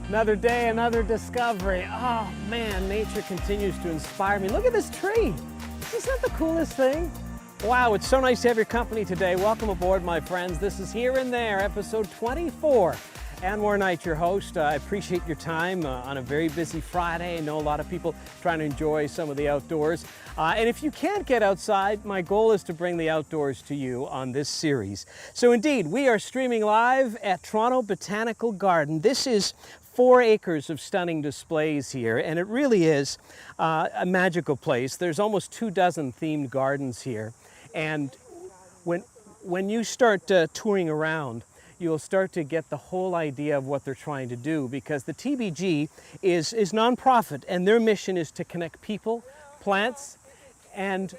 Another day, another discovery. Oh man, nature continues to inspire me. Look at this tree. Isn't that the coolest thing? Wow, it's so nice to have your company today. Welcome aboard, my friends. This is Here and There, episode 24. Anwar Knight, your host. I appreciate your time on a very busy Friday. I know a lot of people trying to enjoy some of the outdoors. And if you can't get outside, my goal is to bring the outdoors to you on this series. So indeed, we are streaming live at Toronto Botanical Garden. This is 4 acres of stunning displays here, and it really is a magical place. There's almost 24 themed gardens here. And when you start touring around, you'll start to get the whole idea of what they're trying to do, because the TBG is nonprofit, and their mission is to connect people, plants, and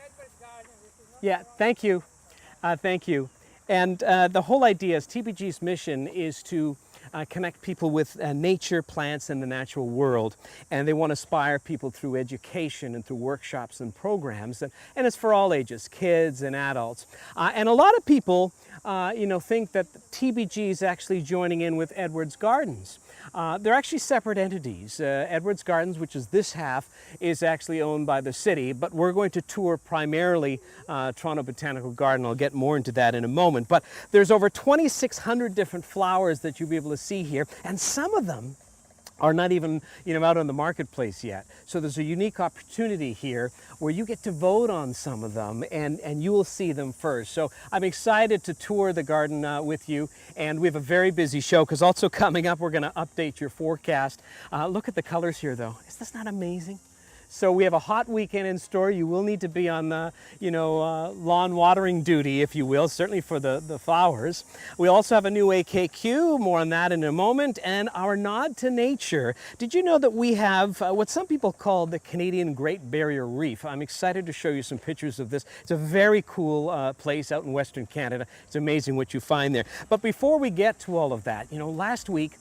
yeah, thank you. Thank you. And the whole idea is TBG's mission is to connect people with nature, plants, and the natural world. And they want to inspire people through education and through workshops and programs. And it's for all ages, kids and adults. And a lot of people, think that TBG is actually joining in with Edwards Gardens. They're actually separate entities. Edwards Gardens, which is this half, is actually owned by the city, but we're going to tour primarily Toronto Botanical Garden. I'll get more into that in a moment. But there's over 2,600 different flowers that you'll be able to see here, and some of them are not even out on the marketplace yet. So there's a unique opportunity here where you get to vote on some of them, and you will see them first. So I'm excited to tour the garden with you, and we have a very busy show, because also coming up we're going to update your forecast. Look at the colors here though. Is this not amazing? So we have a hot weekend in store. You will need to be on lawn watering duty, if you will, certainly for the flowers. We also have a new AKQ, more on that in a moment, and our nod to nature. Did you know that we have what some people call the Canadian Great Barrier Reef? I'm excited to show you some pictures of this. It's a very cool place out in Western Canada. It's amazing what you find there. But before we get to all of that, last week,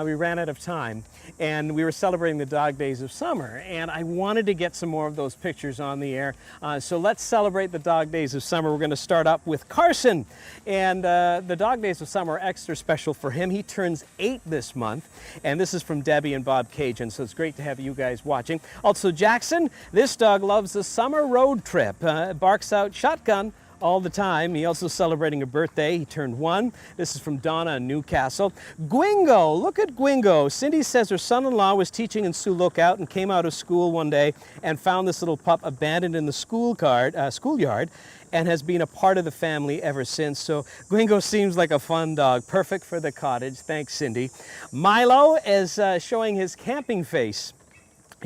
we ran out of time, and we were celebrating the dog days of summer, and I wanted to get some more of those pictures on the air. So let's celebrate the dog days of summer. We're going to start up with Carson, and the dog days of summer are extra special for him. He turns 8 this month, and this is from Debbie and Bob Cajun, so it's great to have you guys watching. Also Jackson, this dog loves the summer road trip, barks out shotgun all the time. He also celebrating a birthday. He turned 1. This is from Donna in Newcastle. Gwingo, look at Gwingo. Cindy says her son-in-law was teaching in Sioux Lookout and came out of school one day and found this little pup abandoned in the schoolyard, and has been a part of the family ever since. So Gwingo seems like a fun dog, perfect for the cottage. Thanks, Cindy. Milo is showing his camping face.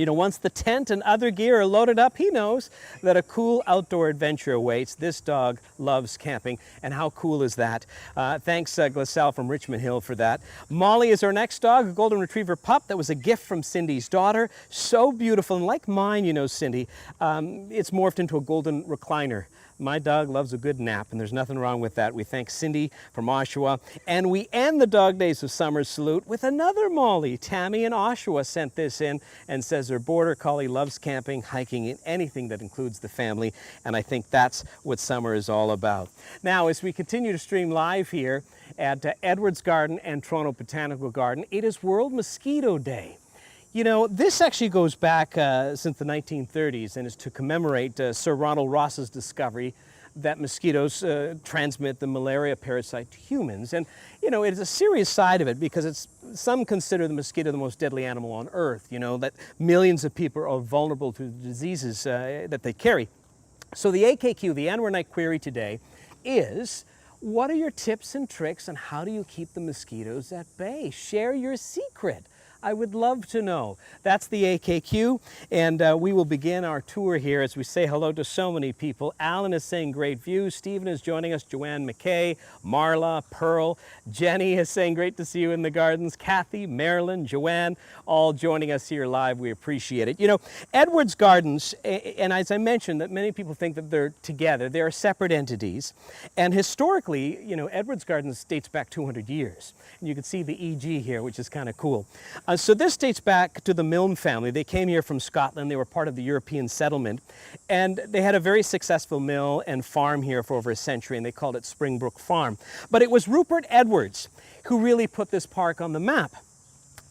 Once the tent and other gear are loaded up, he knows that a cool outdoor adventure awaits. This dog loves camping, and how cool is that? Thanks, Glasell from Richmond Hill, for that. Molly is our next dog, a golden retriever pup that was a gift from Cindy's daughter. So beautiful, and like mine, Cindy, it's morphed into a golden recliner. My dog loves a good nap, and there's nothing wrong with that. We thank Cindy from Oshawa. And we end the Dog Days of Summer salute with another Molly. Tammy in Oshawa sent this in and says her border collie loves camping, hiking, and anything that includes the family. And I think that's what summer is all about. Now, as we continue to stream live here at Edwards Garden and Toronto Botanical Garden, it is World Mosquito Day. This actually goes back since the 1930s, and is to commemorate Sir Ronald Ross's discovery that mosquitoes transmit the malaria parasite to humans. And, it is a serious side of it, because some consider the mosquito the most deadly animal on Earth, that millions of people are vulnerable to the diseases that they carry. So the AKQ, the Anwar Knight Query today, is: what are your tips and tricks, and how do you keep the mosquitoes at bay? Share your secret. I would love to know. That's the AKQ, and we will begin our tour here as we say hello to so many people. Alan is saying great view. Stephen is joining us. Joanne McKay, Marla, Pearl. Jenny is saying great to see you in the gardens. Kathy, Marilyn, Joanne, all joining us here live. We appreciate it. Edwards Gardens, and as I mentioned, that many people think that they're together. They are separate entities. And historically, Edwards Gardens dates back 200 years. And you can see the EG here, which is kind of cool. So this dates back to the Milne family. They came here from Scotland. They were part of the European settlement. And they had a very successful mill and farm here for over a century, and they called it Springbrook Farm. But it was Rupert Edwards who really put this park on the map.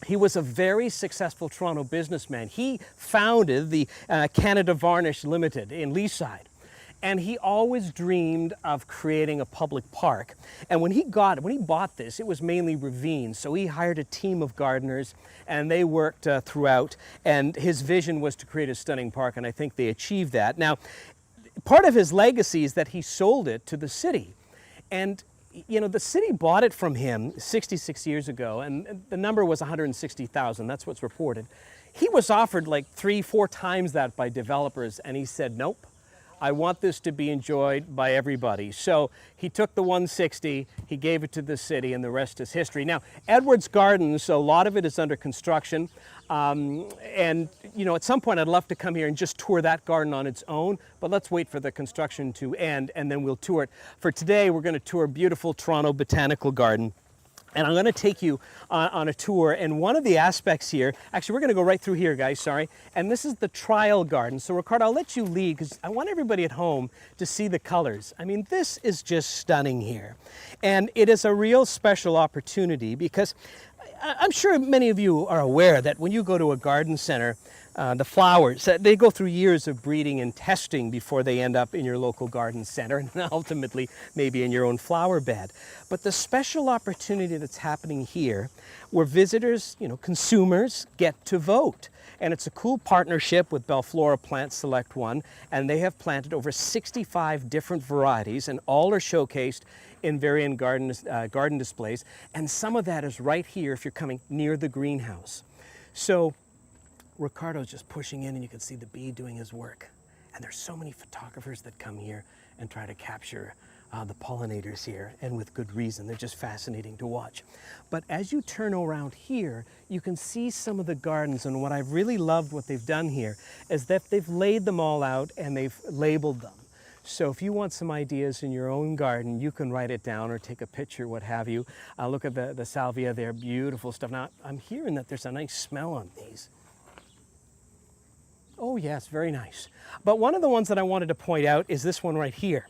He was a very successful Toronto businessman. He founded the Canada Varnish Limited in Leaside. And he always dreamed of creating a public park. And when he bought this, it was mainly ravines. So he hired a team of gardeners and they worked throughout. And his vision was to create a stunning park, and I think they achieved that. Now, part of his legacy is that he sold it to the city. And you know, the city bought it from him 66 years ago, and the number was 160,000. That's what's reported. He was offered like 3-4 times that by developers, and he said, nope. I want this to be enjoyed by everybody. So he took the 160, he gave it to the city, and the rest is history. Now, Edwards Gardens, a lot of it is under construction. And, you know, at some point I'd love to come here and just tour that garden on its own, but let's wait for the construction to end, and then we'll tour it. For today, we're going to tour beautiful Toronto Botanical Garden. And I'm going to take you on a tour, and one of the aspects here, actually we're going to go right through here, guys, sorry, and this is the trial garden. So Ricardo, I'll let you lead because I want everybody at home to see the colors. I mean, this is just stunning here. And it is a real special opportunity because I'm sure many of you are aware that when you go to a garden center, the flowers, they go through years of breeding and testing before they end up in your local garden center and ultimately maybe in your own flower bed. But the special opportunity that's happening here where visitors, you know, consumers get to vote. And it's a cool partnership with Bellflora Plant Select One, and they have planted over 65 different varieties, and all are showcased in varying garden displays. And some of that is right here if you're coming near the greenhouse. So Ricardo's just pushing in, and you can see the bee doing his work. And there's so many photographers that come here and try to capture the pollinators here, and with good reason. They're just fascinating to watch. But as you turn around here, you can see some of the gardens, and what I've really loved what they've done here is that they've laid them all out and they've labeled them. So if you want some ideas in your own garden, you can write it down or take a picture, what have you. Look at the salvia there, beautiful stuff. Now, I'm hearing that there's a nice smell on these. Oh yes, very nice. But one of the ones that I wanted to point out is this one right here.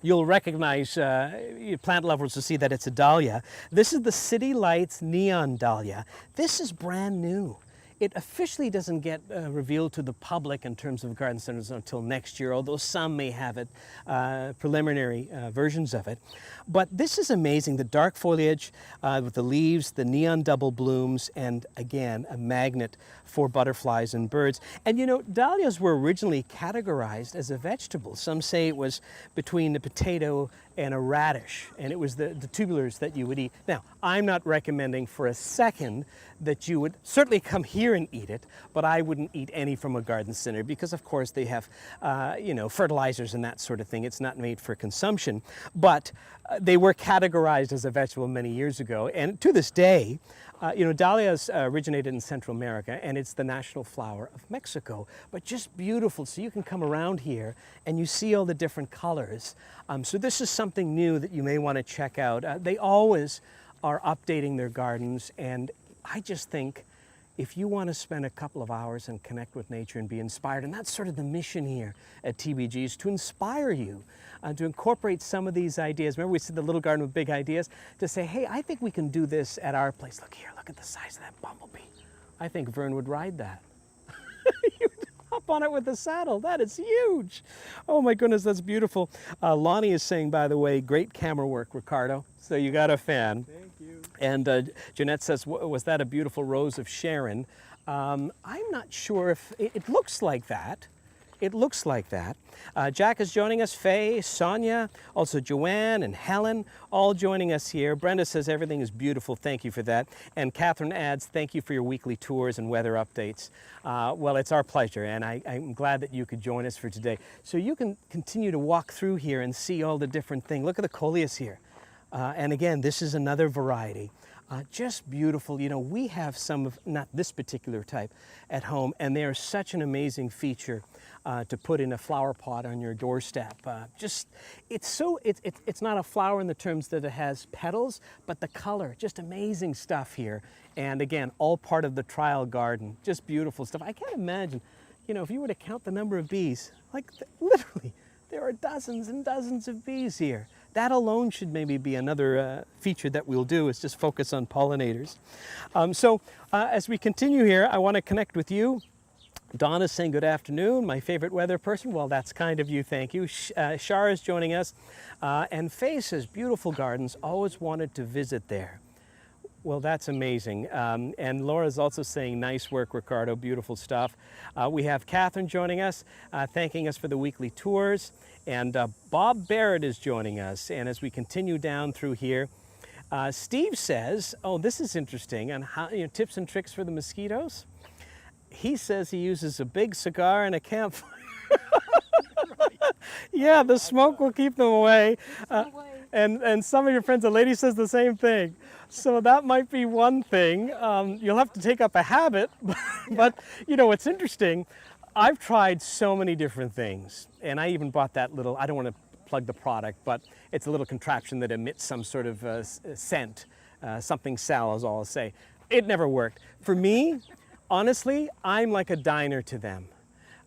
You'll recognize, plant lovers will see that it's a dahlia. This is the City Lights Neon Dahlia. This is brand new. It officially doesn't get revealed to the public in terms of garden centers until next year, although some may have it, preliminary versions of it. But this is amazing, the dark foliage with the leaves, the neon double blooms, and again, a magnet for butterflies and birds. And you know, dahlias were originally categorized as a vegetable. Some say it was between the potato and a radish, and it was the tubulars that you would eat. Now, I'm not recommending for a second that you would certainly come here and eat it, but I wouldn't eat any from a garden center because, of course, they have, you know, fertilizers and that sort of thing. It's not made for consumption, but they were categorized as a vegetable many years ago, and to this day, you know, dahlias originated in Central America, and it's the national flower of Mexico, but just beautiful. So you can come around here and you see all the different colors. So this is something new that you may want to check out. They always are updating their gardens, and I just think if you want to spend a couple of hours and connect with nature and be inspired, and that's sort of the mission here at TBG, is to inspire you, to incorporate some of these ideas. Remember we said the little garden with big ideas? To say, hey, I think we can do this at our place. Look here, look at the size of that bumblebee. I think Vern would ride that. You would hop on it with the saddle. That is huge. Oh my goodness, that's beautiful. Lonnie is saying, by the way, great camera work, Ricardo. So you got a fan. Thank you. And Jeanette says, was that a beautiful rose of Sharon? I'm not sure if, it looks like that. It looks like that. Jack is joining us, Faye, Sonia, also Joanne and Helen, all joining us here. Brenda says everything is beautiful, thank you for that. And Catherine adds, thank you for your weekly tours and weather updates. Well, it's our pleasure, and I'm glad that you could join us for today. So you can continue to walk through here and see all the different things. Look at the Coleus here. And again, this is another variety. Just beautiful. You know, we have some of, not this particular type, at home, and they are such an amazing feature to put in a flower pot on your doorstep. It's not a flower in the terms that it has petals, but the color, just amazing stuff here. And again, all part of the trial garden, just beautiful stuff. I can't imagine, you know, if you were to count the number of bees, like literally, there are dozens and dozens of bees here. that alone should maybe be another feature that we'll do, is just focus on pollinators. As we continue here, I want to connect with you. Donna's saying good afternoon, my favorite weather person. Well, that's kind of you, thank you. Shar is joining us. And Faye says, beautiful gardens, always wanted to visit there. Well, that's amazing. And Laura's also saying, nice work, Ricardo, beautiful stuff. We have Catherine joining us, thanking us for the weekly tours. And Bob Barrett is joining us. And as we continue down through here, Steve says, oh, this is interesting, and how, tips and tricks for the mosquitoes. He says he uses a big cigar and a campfire. Yeah, the smoke will keep them away. And some of your friends, the lady says the same thing. So that might be one thing. You'll have to take up a habit. But it's interesting. I've tried so many different things. And I even bought that little, I don't want to plug the product, but it's a little contraption that emits some sort of scent. Something Sal is all I'll say. It never worked. For me, honestly, I'm like a diner to them.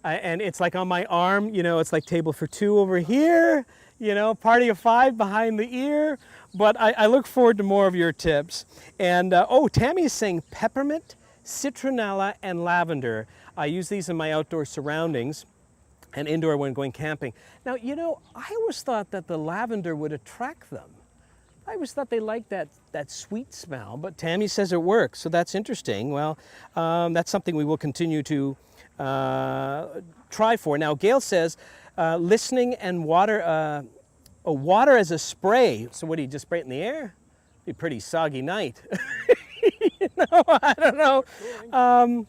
And it's like on my arm, it's like table for two over here, party of five behind the ear. But I look forward to more of your tips. And, Tammy's saying peppermint, citronella, and lavender. I use these in my outdoor surroundings and indoor when going camping. Now, I always thought that the lavender would attract them. I always thought they liked that sweet smell, but Tammy says it works, so that's interesting. Well, that's something we will continue to try for. Now, Gail says, listening and water, water as a spray. So what, do you just spray it in the air? Be a pretty soggy night. I don't know.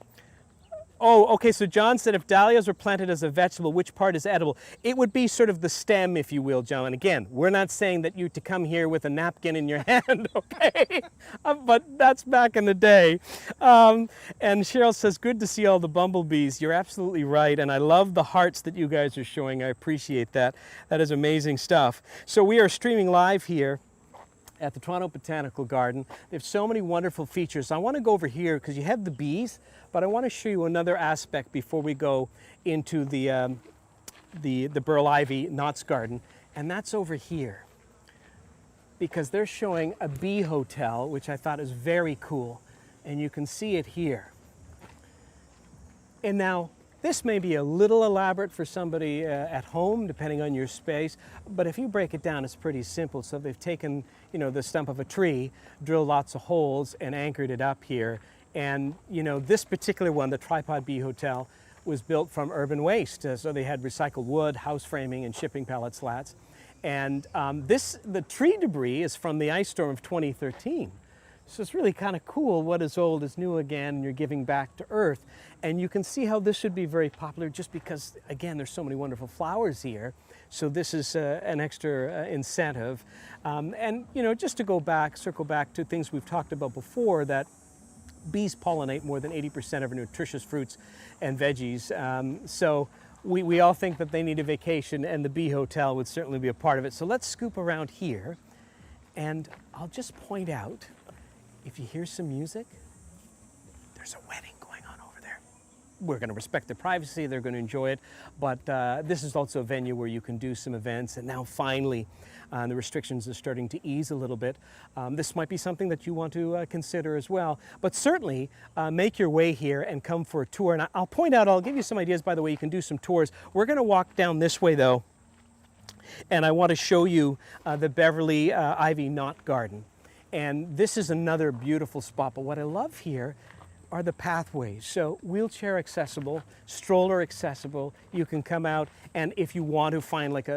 Okay, so John said if dahlias were planted as a vegetable, which part is edible? It would be sort of the stem, if you will, John. Again, we're not saying that you to come here with a napkin in your hand, okay? But that's back in the day. And Cheryl says, good to see all the bumblebees. You're absolutely right, and I love the hearts that you guys are showing. I appreciate that. That is amazing stuff. So we are streaming live here at the Toronto Botanical Garden. They have so many wonderful features. I want to go over here because you have the bees, but I want to show you another aspect before we go into the Burl Ivy Knott's Garden, and that's over here. Because they're showing a bee hotel, which I thought is very cool, and you can see it here. And now, this may be a little elaborate for somebody at home, depending on your space, but if you break it down, it's pretty simple. So they've taken, the stump of a tree, drilled lots of holes, and anchored it up here. And, this particular one, the Tripod Bee Hotel, was built from urban waste. So they had recycled wood, house framing, and shipping pallet slats. And the tree debris is from the ice storm of 2013. So it's really kind of cool. What is old is new again, and you're giving back to Earth. And you can see how this should be very popular just because, again, there's so many wonderful flowers here. So this is an extra incentive. And, just to circle back to things we've talked about before, that bees pollinate more than 80% of our nutritious fruits and veggies. So we all think that they need a vacation, and the bee hotel would certainly be a part of it. So let's scoop around here, and I'll just point out, if you hear some music, there's a wedding going on over there. We're going to respect their privacy, they're going to enjoy it, but this is also a venue where you can do some events, and now finally the restrictions are starting to ease a little bit. This might be something that you want to consider as well, but certainly make your way here and come for a tour. And I'll point out, I'll give you some ideas, by the way, you can do some tours. We're going to walk down this way though, and I want to show you the Beverly Ivy Knott Garden. And this is another beautiful spot, but what I love here are the pathways. So wheelchair accessible, stroller accessible. You can come out, and if you want to find like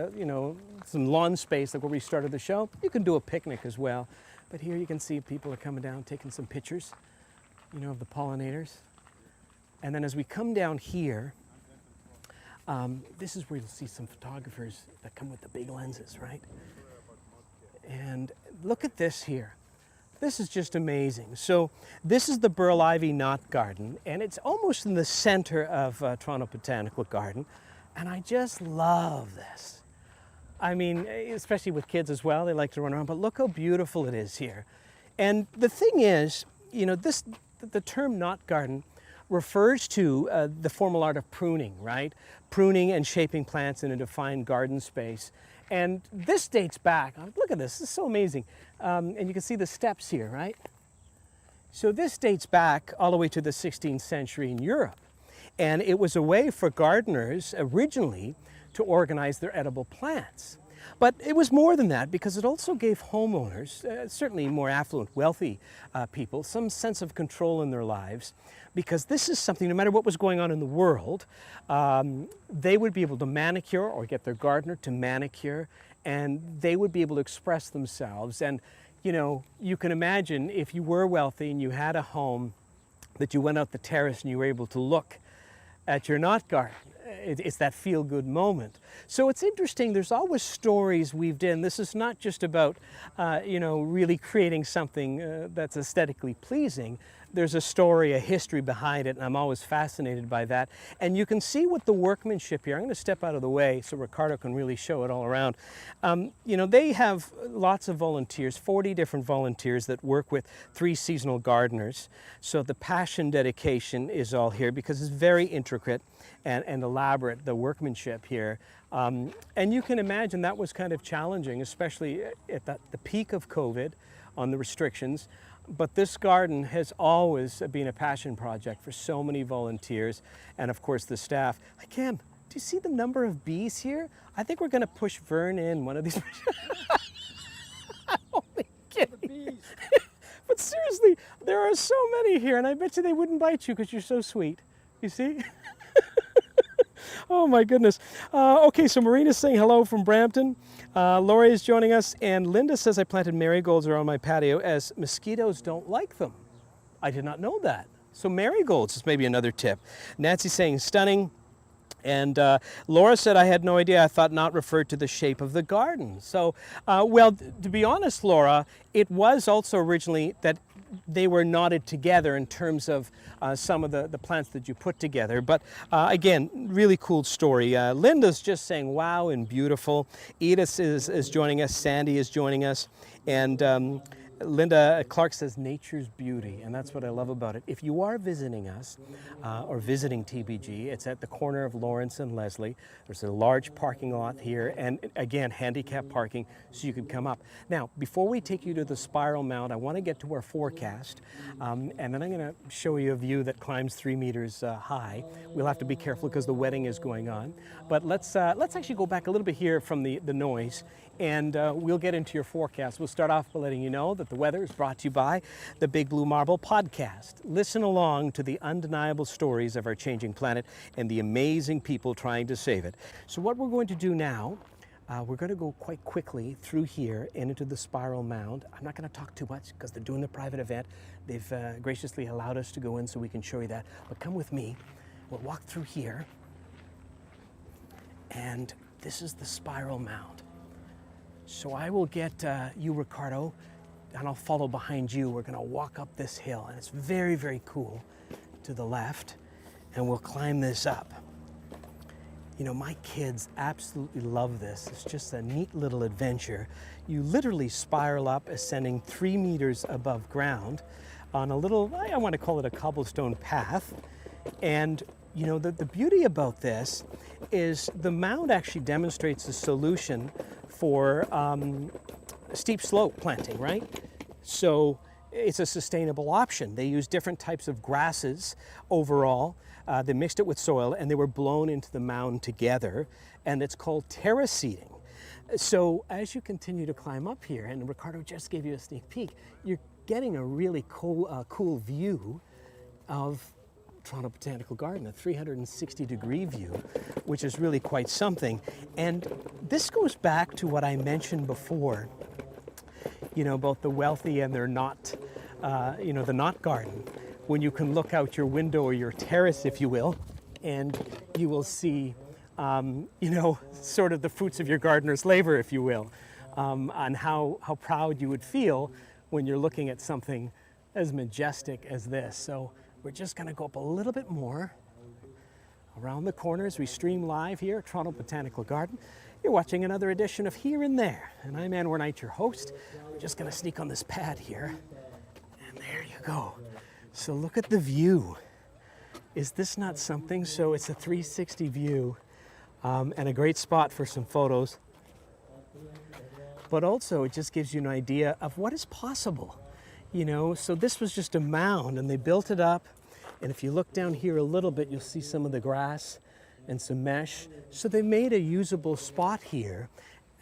some lawn space, like where we started the show, you can do a picnic as well. But here you can see people are coming down, taking some pictures, of the pollinators. And then as we come down here, this is where you'll see some photographers that come with the big lenses, right? And look at this here. This is just amazing. So this is the Burl Ivy Knott Garden, and it's almost in the center of Toronto Botanical Garden. And I just love this. I mean, especially with kids as well, they like to run around, but look how beautiful it is here. And the thing is, the term knot garden refers to the formal art of pruning, right? Pruning and shaping plants in a defined garden space. And this dates back, look at this is so amazing. And you can see the steps here, right? So this dates back all the way to the 16th century in Europe. And it was a way for gardeners originally to organize their edible plants. But it was more than that, because it also gave homeowners, certainly more affluent, wealthy people, some sense of control in their lives, because this is something, no matter what was going on in the world, they would be able to manicure or get their gardener to manicure, and they would be able to express themselves. And you know, you can imagine if you were wealthy and you had a home that you went out the terrace and you were able to look at your knot garden. It's that feel-good moment. So it's interesting, there's always stories weaved in. This is not just about, you know, really creating something that's aesthetically pleasing. There's a story, a history behind it, and I'm always fascinated by that. And you can see with the workmanship here, I'm going to step out of the way so Ricardo can really show it all around. You know, they have lots of volunteers, 40 different volunteers that work with 3 seasonal gardeners. So the passion, dedication is all here, because it's very intricate and elaborate, the workmanship here. And you can imagine that was kind of challenging, especially at the peak of COVID on the restrictions. But this garden has always been a passion project for so many volunteers and of course the staff. Cam, do you see the number of bees here? I think we're going to push Vern in one of these. I'm only kidding. But seriously, there are so many here, and I bet you they wouldn't bite you because you're so sweet. You see? Oh my goodness. Okay, so Marina's saying hello from Brampton. Lori is joining us, and Linda says I planted marigolds around my patio as mosquitoes don't like them. I did not know that. So marigolds is maybe another tip. Nancy saying stunning. And Laura said, I had no idea. I thought not referred to the shape of the garden. So, well, to be honest, Laura, it was also originally that they were knotted together in terms of some of the plants that you put together. But again, really cool story. Linda's just saying, wow, and beautiful. Edith is joining us. Sandy is joining us. And Linda Clark says nature's beauty, and that's what I love about it. If you are visiting us or visiting TBG, it's at the corner of Lawrence and Leslie. There's a large parking lot here, and again, handicap parking, so you can come up. Now, before we take you to the spiral mound, I want to get to our forecast, and then I'm going to show you a view that climbs 3 meters high. We'll have to be careful because the wedding is going on. But let's actually go back a little bit here from the noise, and we'll get into your forecast. We'll start off by letting you know that the weather is brought to you by the Big Blue Marble podcast. Listen along to the undeniable stories of our changing planet and the amazing people trying to save it. So what we're going to do now, we're going to go quite quickly through here and into the spiral mound. I'm not going to talk too much because they're doing the private event. They've graciously allowed us to go in so we can show you that. But come with me. We'll walk through here. And this is the spiral mound. So I will get you, Ricardo, and I'll follow behind you. We're going to walk up this hill, and it's very, very cool to the left, and we'll climb this up. You know, my kids absolutely love this. It's just a neat little adventure. You literally spiral up, ascending 3 meters above ground on a little, I want to call it a cobblestone path. And you know, the beauty about this is the mound actually demonstrates a solution for steep slope planting, right? So it's a sustainable option. They use different types of grasses overall. They mixed it with soil and they were blown into the mound together, and it's called terrace seeding. So as you continue to climb up here, and Ricardo just gave you a sneak peek, you're getting a really cool view of Toronto Botanical Garden, a 360-degree view, which is really quite something. And this goes back to what I mentioned before, you know, about the wealthy and their knot, you know, the knot garden, when you can look out your window or your terrace, if you will, and you will see, you know, sort of the fruits of your gardener's labor, if you will, on how proud you would feel when you're looking at something as majestic as this. So we're just going to go up a little bit more around the corner as we stream live here at Toronto Botanical Garden. You're watching another edition of Here and There, and I'm Anwar Knight, your host. We're just going to sneak on this pad here, and there you go. So look at the view. Is this not something? So it's a 360 view and a great spot for some photos. But also it just gives you an idea of what is possible. You know, so this was just a mound and they built it up. And if you look down here a little bit, you'll see some of the grass and some mesh. So they made a usable spot here.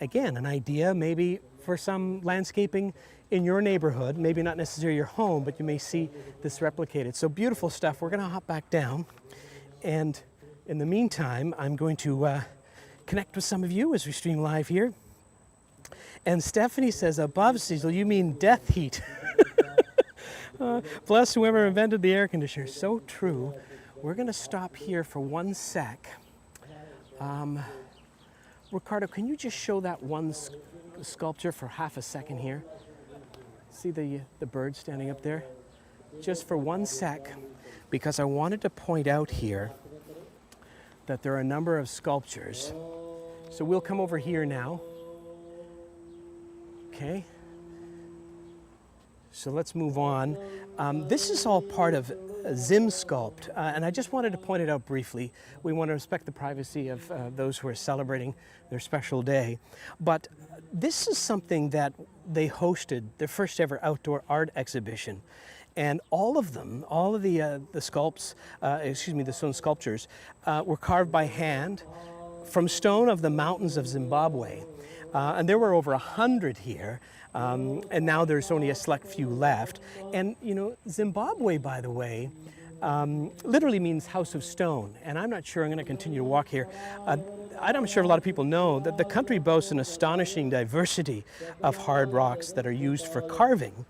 Again, an idea maybe for some landscaping in your neighborhood, maybe not necessarily your home, but you may see this replicated. So beautiful stuff. We're gonna hop back down. And in the meantime, I'm going to connect with some of you as we stream live here. And Stephanie says, above Cecil, you mean death heat. Bless whoever invented the air conditioner. So true. We're going to stop here for 1 sec. Ricardo, can you just show that one sculpture for half a second here? See the bird standing up there? Just for 1 sec, because I wanted to point out here that there are a number of sculptures. So we'll come over here now. Okay. So let's move on. This is all part of Zim Sculpt, and I just wanted to point it out briefly. We want to respect the privacy of those who are celebrating their special day. But this is something that they hosted, their first ever outdoor art exhibition. And all of them, all of the sculpts, the stone sculptures, were carved by hand from stone of the mountains of Zimbabwe. And there were over 100 here. And now there's only a select few left. And you know, Zimbabwe, by the way, literally means house of stone. And I'm not sure, I'm going to continue to walk here. I'm sure a lot of people know that the country boasts an astonishing diversity of hard rocks that are used for carving.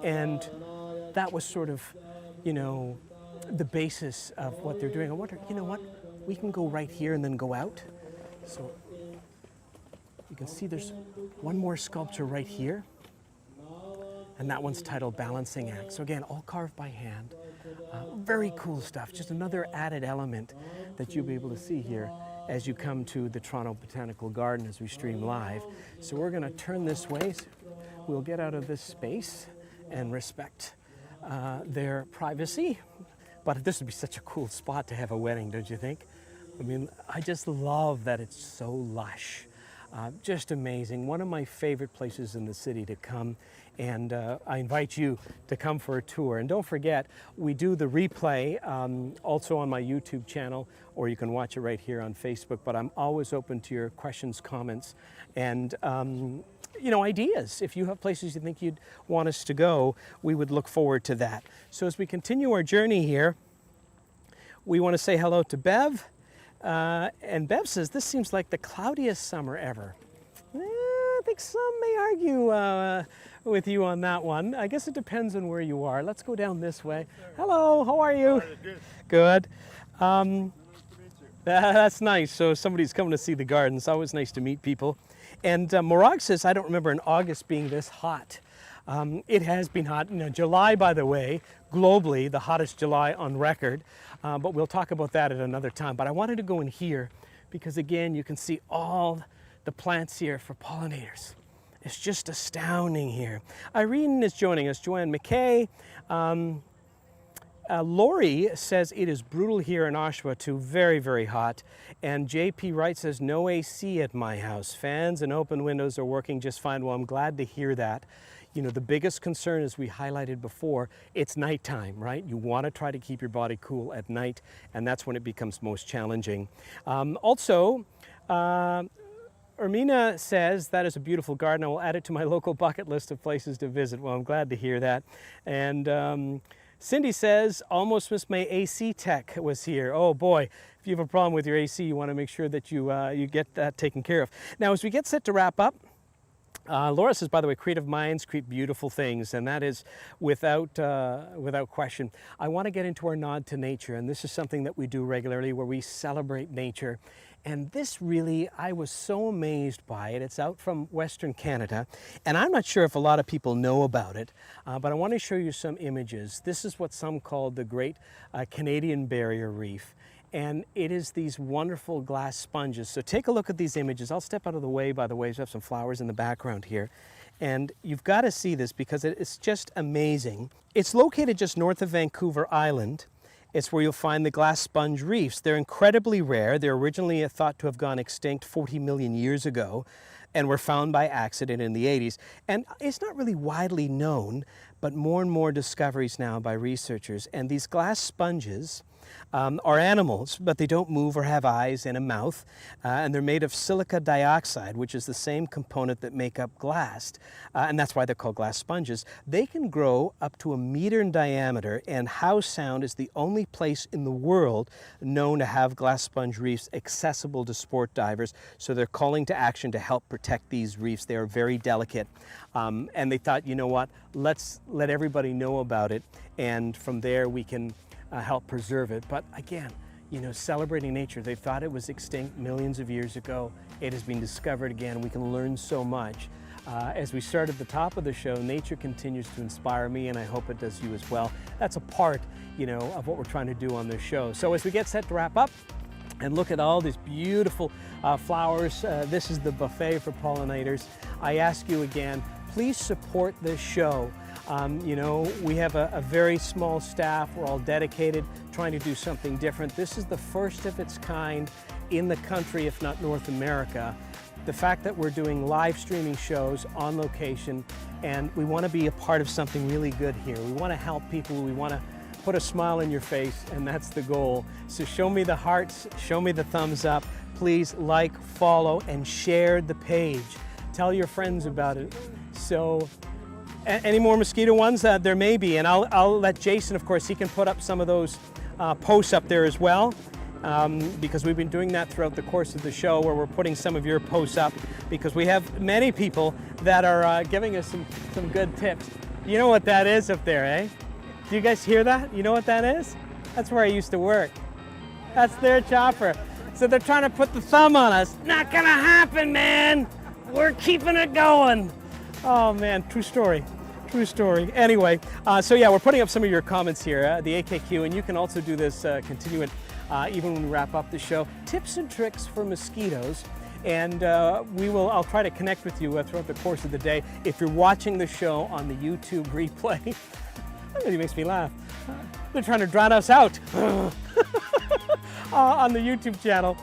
And that was sort of, you know, the basis of what they're doing. I wonder, you know what, we can go right here and then go out. So you can see there's one more sculpture right here, and that one's titled Balancing Act. So again, all carved by hand. Very cool stuff. Just another added element that you'll be able to see here as you come to the Toronto Botanical Garden as we stream live. So we're going to turn this way. So we'll get out of this space and respect their privacy. But this would be such a cool spot to have a wedding, don't you think? I mean, I just love that it's so lush. Just amazing. One of my favorite places in the city to come, and I invite you to come for a tour. And don't forget, we do the replay also on my YouTube channel, or you can watch it right here on Facebook. But I'm always open to your questions, comments, and you know, ideas. If you have places you think you'd want us to go, we would look forward to that. So as we continue our journey here, we want to say hello to Bev. And Bev says, this seems like the cloudiest summer ever. I think some may argue with you on that one. I guess it depends on where you are. Let's go down this way. Hello, how are you? Good. That's nice. So somebody's coming to see the garden. It's always nice to meet people. And Morag says, I don't remember in August being this hot. It has been hot. You know, July, by the way, globally, the hottest July on record. But we'll talk about that at another time. But I wanted to go in here because, again, you can see all the plants here for pollinators. It's just astounding here. Irene is joining us, Joanne McKay. Lori says it is brutal here in Oshawa too, very, very hot. And JP Wright says no AC at my house. Fans and open windows are working just fine. Well, I'm glad to hear that. You know, the biggest concern, as we highlighted before, it's nighttime, right? You want to try to keep your body cool at night, and that's when it becomes most challenging. Also, Ermina says, that is a beautiful garden. I will add it to my local bucket list of places to visit. Well, I'm glad to hear that. And Cindy says, almost missed my AC tech was here. Oh boy, if you have a problem with your AC, you want to make sure that you get that taken care of. Now, as we get set to wrap up, Laura says, by the way, creative minds create beautiful things, and that is without question. I want to get into our nod to nature, and this is something that we do regularly where we celebrate nature. And this really, I was so amazed by it. It's out from Western Canada, and I'm not sure if a lot of people know about it, but I want to show you some images. This is what some call the Great Canadian Barrier Reef. And it is these wonderful glass sponges. So take a look at these images. I'll step out of the way, by the way, so I have some flowers in the background here. And you've got to see this because it's just amazing. It's located just north of Vancouver Island. It's where you'll find the glass sponge reefs. They're incredibly rare. They're originally thought to have gone extinct 40 million years ago and were found by accident in the 80s. And it's not really widely known, but more and more discoveries now by researchers. And these glass sponges are animals, but they don't move or have eyes and a mouth, and they're made of silica dioxide, which is the same component that make up glass, and that's why they're called glass sponges. They can grow up to 1 meter in diameter, and Howe Sound is the only place in the world known to have glass sponge reefs accessible to sport divers, so they're calling to action to help protect these reefs. They are very delicate, and they thought, you know what, let's let everybody know about it, and from there we can help preserve it. But again, you know, celebrating nature. They thought it was extinct millions of years ago. It has been discovered again. We can learn so much. As we start at the top of the show, nature continues to inspire me, and I hope it does you as well. That's a part, you know, of what we're trying to do on this show. So as we get set to wrap up and look at all these beautiful flowers, this is the buffet for pollinators. I ask you again, please support this show. You know, we have a very small staff. We're all dedicated, trying to do something different. This is the first of its kind in the country, if not North America. The fact that we're doing live streaming shows on location, and we want to be a part of something really good here. We want to help people. We want to put a smile on your face, and that's the goal. So show me the hearts, show me the thumbs up. Please like, follow, and share the page. Tell your friends about it. So, any more mosquito ones? There may be, and I'll let Jason, of course, he can put up some of those posts up there as well, because we've been doing that throughout the course of the show, where we're putting some of your posts up, because we have many people that are giving us some good tips. You know what that is up there, eh? Do you guys hear that? You know what that is? That's where I used to work. That's their chopper. So they're trying to put the thumb on us. Not gonna happen, man! We're keeping it going. Oh man, true story. True story. Anyway, so yeah, we're putting up some of your comments here, the AKQ, and you can also do this, continue it even when we wrap up the show. Tips and tricks for mosquitoes, and I'll try to connect with you throughout the course of the day. If you're watching the show on the YouTube replay, that really makes me laugh. They're trying to drown us out on the YouTube channel.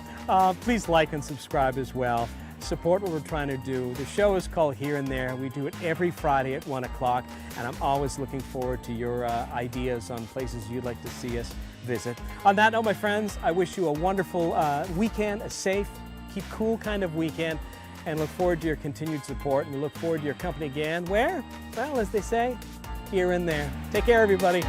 Please like and subscribe as well. Support what we're trying to do. The show is called Here and There. We do it every Friday at 1 o'clock, and I'm always looking forward to your ideas on places you'd like to see us visit. On that note, my friends, I wish you a wonderful weekend, a safe, keep cool kind of weekend, and look forward to your continued support, and look forward to your company again. Where? Well, as they say, here and there. Take care, everybody.